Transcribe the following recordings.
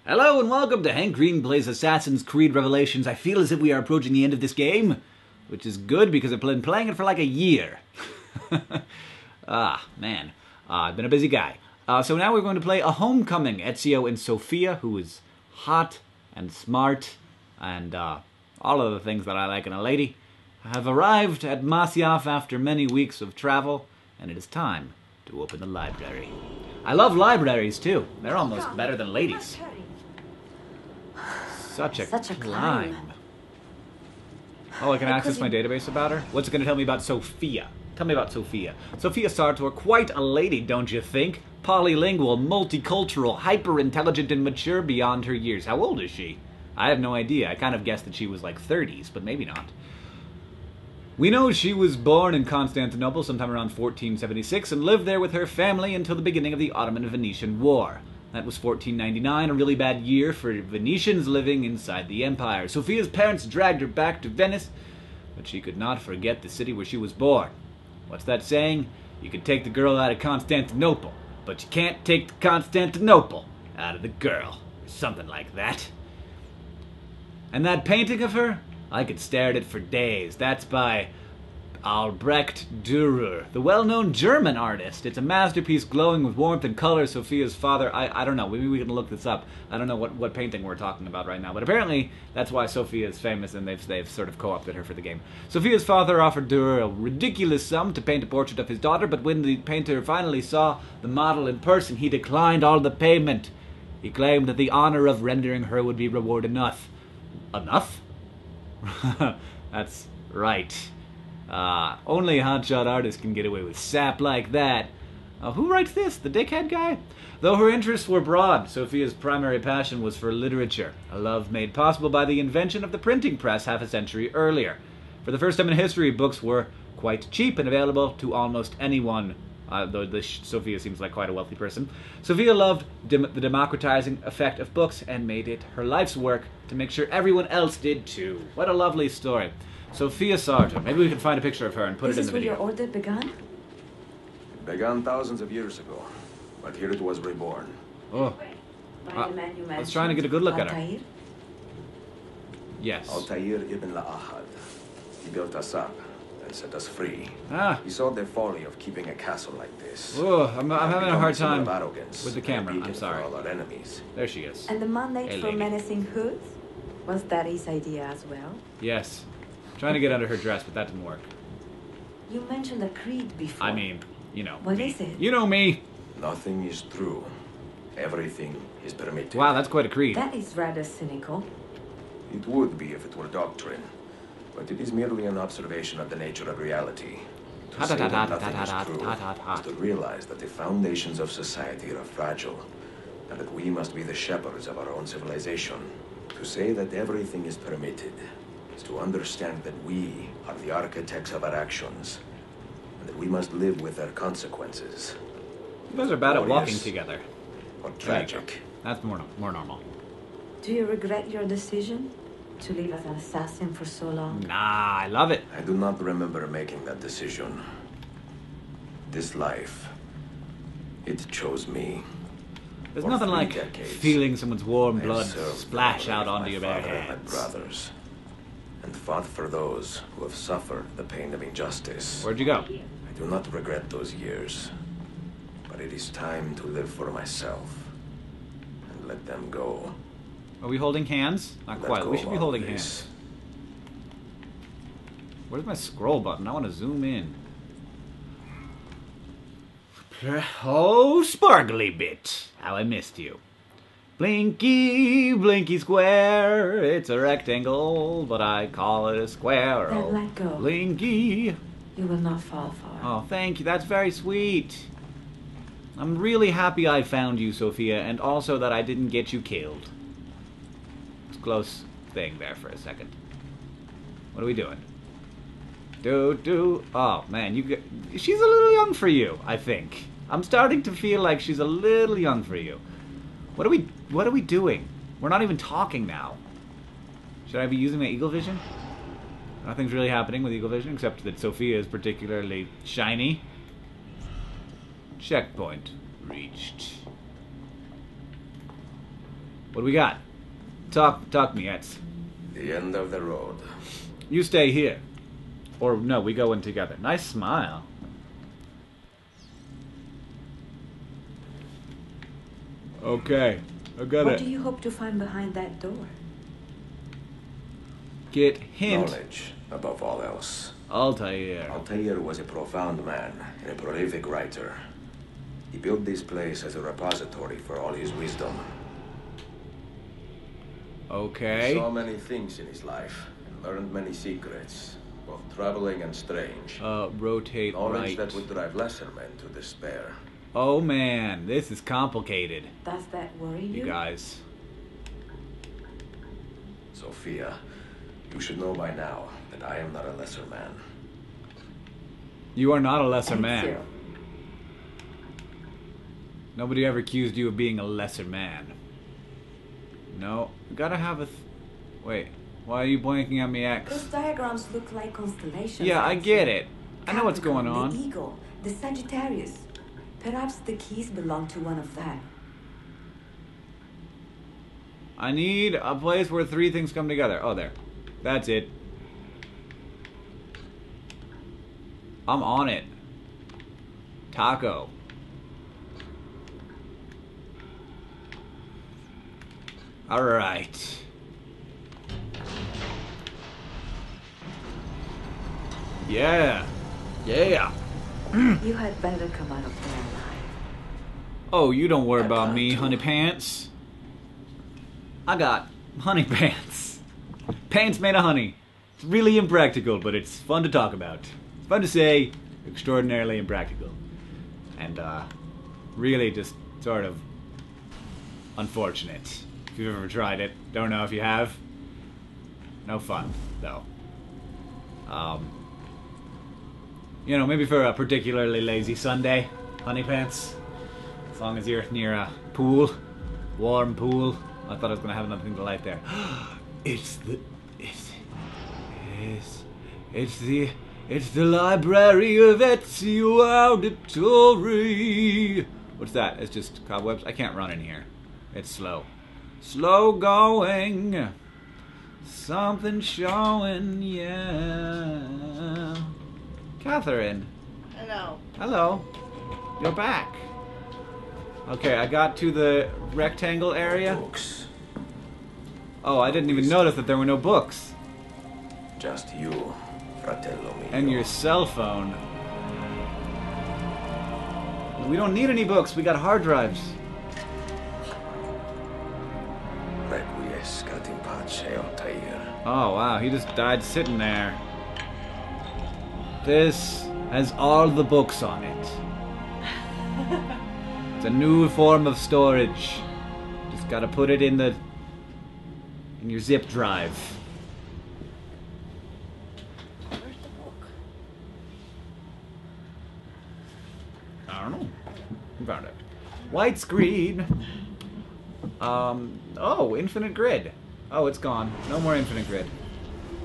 Hello and welcome to Hank Green Plays Assassin's Creed Revelations. I feel as if we are approaching the end of this game, which is good because I've been playing it for like a year. Man. I've been a busy guy. So now we're going to play A Homecoming. Ezio and Sofia, who is hot and smart and all of the things that I like in a lady, have arrived at Masyaf after many weeks of travel, and it is time to open the library. I love libraries too. They're almost better than ladies. Such a climb. Oh, I can access my database about her? What's it going to tell me about Sofia? Tell me about Sofia. Sofia Sartor, quite a lady, don't you think? Polylingual, multicultural, hyper-intelligent, and mature beyond her years. How old is she? I have no idea. I kind of guessed that she was like 30s, but maybe not. We know she was born in Constantinople sometime around 1476 and lived there with her family until the beginning of the Ottoman-Venetian War. That was 1499, a really bad year for Venetians living inside the empire. Sofia's parents dragged her back to Venice, but she could not forget the city where she was born. What's that saying? You can take the girl out of Constantinople, but you can't take the Constantinople out of the girl. Or something like that. And that painting of her? I could stare at it for days. That's by Albrecht Dürer, the well-known German artist. It's a masterpiece glowing with warmth and color. Sofia's father, I don't know, maybe we can look this up. I don't know what painting we're talking about right now, but apparently that's why Sofia is famous and they've sort of co-opted her for the game. Sofia's father offered Dürer a ridiculous sum to paint a portrait of his daughter, but when the painter finally saw the model in person, he declined all the payment. He claimed that the honor of rendering her would be reward enough. Enough? That's right. Only hotshot artists can get away with sap like that. Who writes this? The dickhead guy? Though her interests were broad, Sofia's primary passion was for literature, a love made possible by the invention of the printing press half a century earlier. For the first time in history, books were quite cheap and available to almost anyone, though Sofia seems like quite a wealthy person. Sofia loved the democratizing effect of books and made it her life's work to make sure everyone else did too. What a lovely story. Sofia Sartor. Maybe we can find a picture of her and put it in the video. Is this where your order began? It began thousands of years ago, but here it was reborn. Oh. I was trying to get a good look at her. Altair? Yes. Altair ibn Ahad. He built us up and set us free. Ah. He saw the folly of keeping a castle like this. Oh, I'm having a hard time with the and camera. beacon I'm sorry. for all our enemies. There she is. And the mandate Hey, for lady. menacing hoods? Was Daddy's idea as well? Yes. Trying to get under her dress, but that didn't work. You mentioned a creed before. I mean, you know. What me. is it? You know me. Nothing is true. Everything is permitted. Wow, that's quite a creed. That is rather cynical. It would be if it were doctrine, but it is merely an observation of the nature of reality. To say that nothing is true is to realize that the foundations of society are fragile, and that we must be the shepherds of our own civilization. To say that everything is permitted is to understand that we are the architects of our actions, and that we must live with their consequences. You guys are bad at walking Glorious together. or There you go. tragic. That's more normal. Do you regret your decision to live as an assassin for so long? Nah, I love it. I do not remember making that decision. This life, it chose me. There's For nothing 3 like decades, feeling someone's warm I blood served splash the out memory of onto my your bare father and my hands. brothers, and fought for those who have suffered the pain of injustice. Where'd you go? I do not regret those years, but it is time to live for myself and let them go. Are we holding hands? Not Let quite. go We should be of holding this. hands. Where's my scroll button? I want to zoom in. Oh, sparkly bit. How I missed you. Blinky, blinky square. It's a rectangle, but I call it a square. Then Oh, let go. Blinky. You will not fall far. Oh, thank you. That's very sweet. I'm really happy I found you, Sofia, and also that I didn't get you killed. It's a close thing there for a second. What are we doing? Oh, man, she's a little young for you, I think. I'm starting to feel like she's a little young for you. What are we doing? We're not even talking now. Should I be using my eagle vision? Nothing's really happening with eagle vision, except that Sofia is particularly shiny. Checkpoint reached. What do we got? Talk me, Eds. The end of the road. You stay here. Or no, we go in together. Nice smile. Okay, I got it. What do you hope to find behind that door? Get hint. Knowledge, above all else. Altair. Altair was a profound man and a prolific writer. He built this place as a repository for all his wisdom. Okay. He saw many things in his life and learned many secrets, both troubling and strange. Rotate Knowledge right. that would drive lesser men to despair. Oh man, this is complicated. Does that worry you? You guys. Sofia, you should know by now that I am not a lesser man. You are not a lesser man. Ezio. Nobody ever accused you of being a lesser man. No, you gotta have a. Wait, why are you blanking on me, X? Those diagrams look like constellations. Yeah, I get it. I know what's going Capricorn, on. The Eagle, the Sagittarius. Perhaps the keys belong to one of them. I need a place where three things come together. Oh, there. That's it. I'm on it. Taco. Alright. Yeah. Yeah. You had better come out of there alive. Oh, you don't worry about me, honey pants. I got honey pants. Pants made of honey. It's really impractical, but it's fun to talk about. It's fun to say, extraordinarily impractical. And, really just sort of unfortunate. If you've ever tried it. Don't know if you have. No fun, though. You know, maybe for a particularly lazy Sunday, honey pants. As long as you're near a pool, warm pool. I thought I was gonna have another thing to light there. It's the library of Ezio Auditory. What's that? It's just cobwebs. I can't run in here. It's slow. Slow going. Something showing, yeah. Catherine. Hello. Hello. You're back. Okay, I got to the rectangle area. Books. Oh, I didn't even notice that there were no books. Just you, fratello mio. And your cell phone. We don't need any books, we got hard drives. Requiescat in pace, Altair. Oh, wow, he just died sitting there. This has all the books on it. It's a new form of storage. Just gotta put it in your zip drive. Where's the book? I don't know. Who found it? White screen. Oh, infinite grid. Oh, it's gone. No more infinite grid.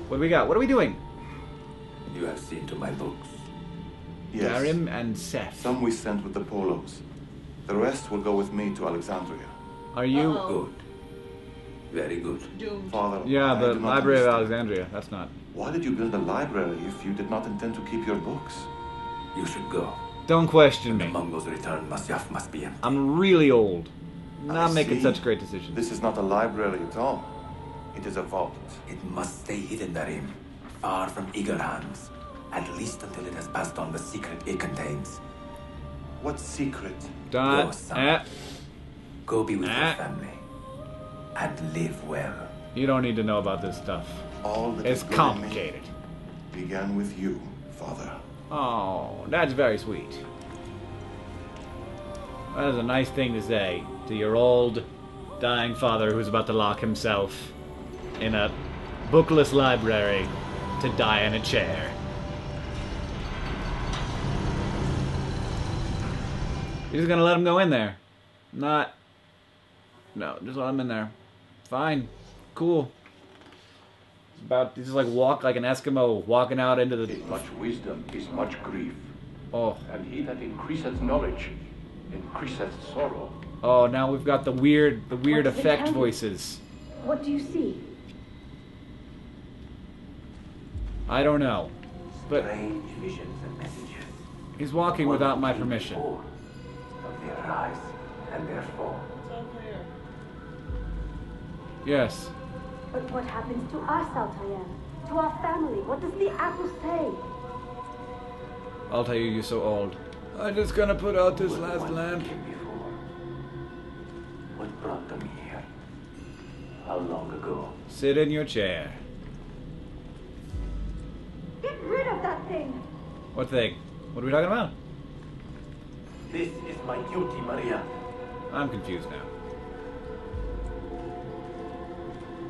What do we got? What are we doing? You have seen to my books. Yes. Darim and Seth. Some we sent with the Polos. The rest will go with me to Alexandria. Are you? Uh-oh. Good. Very good. Doomed. Father, Yeah, I the do not Library of understand. Alexandria. That's not. Why did you build a library if you did not intend to keep your books? You should go. Don't question When the me. Mongols return, Masyaf must be empty. I'm really old. Not I making see. such great decisions. This is not a library at all. It is a vault. It must stay hidden, Darim. Far from eager hands. At least until it has passed on the secret it contains. What secret? Dot. Go, son. Go be with Ah. your family. And live well. You don't need to know about this stuff. All that It's is given me complicated. began with you, Father. Oh, that's very sweet. That is a nice thing to say to your old, dying father who's about to lock himself in a bookless library to die in a chair. You're just gonna let him go in there? Not... No, just let him in there. Fine. Cool. It's about... He's just like walk like an Eskimo walking out into the... Much wisdom is much grief, Oh. and he that increaseth knowledge increaseth sorrow. Oh, now we've got the weird What does it effect tell you? voices. What do you see? I don't know. But Strange visions and messages. he's walking without my permission. Of their rise and their fall. It's unclear. Yes. But what happens to us, Altair? To our family? What does the apple say? I'll tell you, you're so old. I'm just gonna put out this Who were the last ones lamp. who came before? What brought them here? How long ago? Sit in your chair. Get rid of that thing! What thing? What are we talking about? This is my duty, Maria. I'm confused now.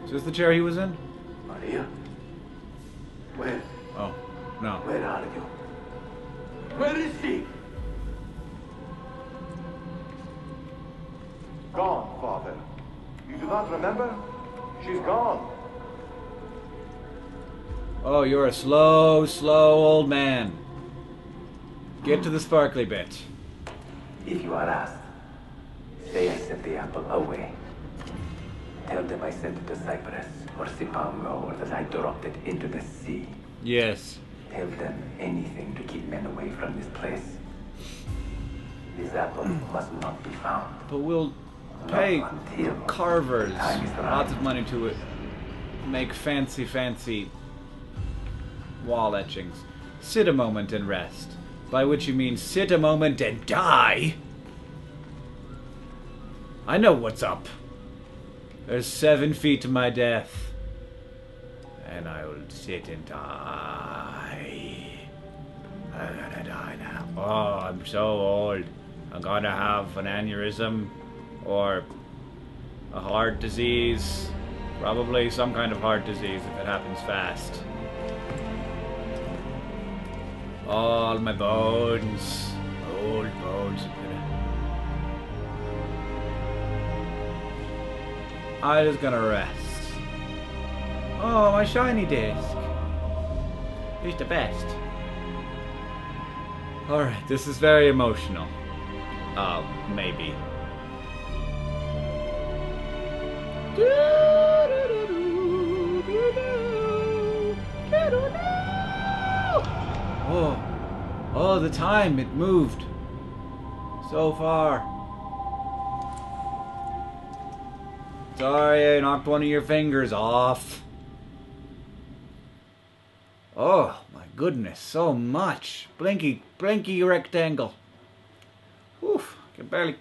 Is this the chair he was in? Maria? Where? Oh, no. Where are you? Where is she? Gone, Father. You do not remember? She's gone. Oh, you're a slow old man. Get to the sparkly bit. If you are asked, say I sent the apple away. Tell them I sent it to Cyprus or Cipango or that I dropped it into the sea. Yes. Tell them anything to keep men away from this place. This apple must not be found. But we'll pay Not until carvers the time is right. lots of money to make fancy wall etchings. Sit a moment and rest. By which you mean sit a moment and die? I know what's up. There's 7 feet to my death. And I will sit and die. I'm gonna die now. Oh, I'm so old. I'm gonna have an aneurysm. Or a heart disease. Probably some kind of heart disease if it happens fast. All my bones. Old bones. I'm just gonna rest. Oh, my shiny disc. He's the best. Alright, this is very emotional. Maybe. Oh, the time, it moved. So far. Sorry, I knocked one of your fingers off. Oh, my goodness, so much. Blinky rectangle. Oof, can barely,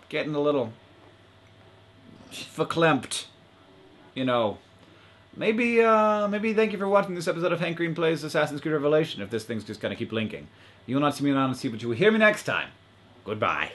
getting a little verklempt. You know. Maybe thank you for watching this episode of Hank Green Plays Assassin's Creed Revelation, if this thing's just gonna keep linking. You will not see me on, see, but you will hear me next time. Goodbye.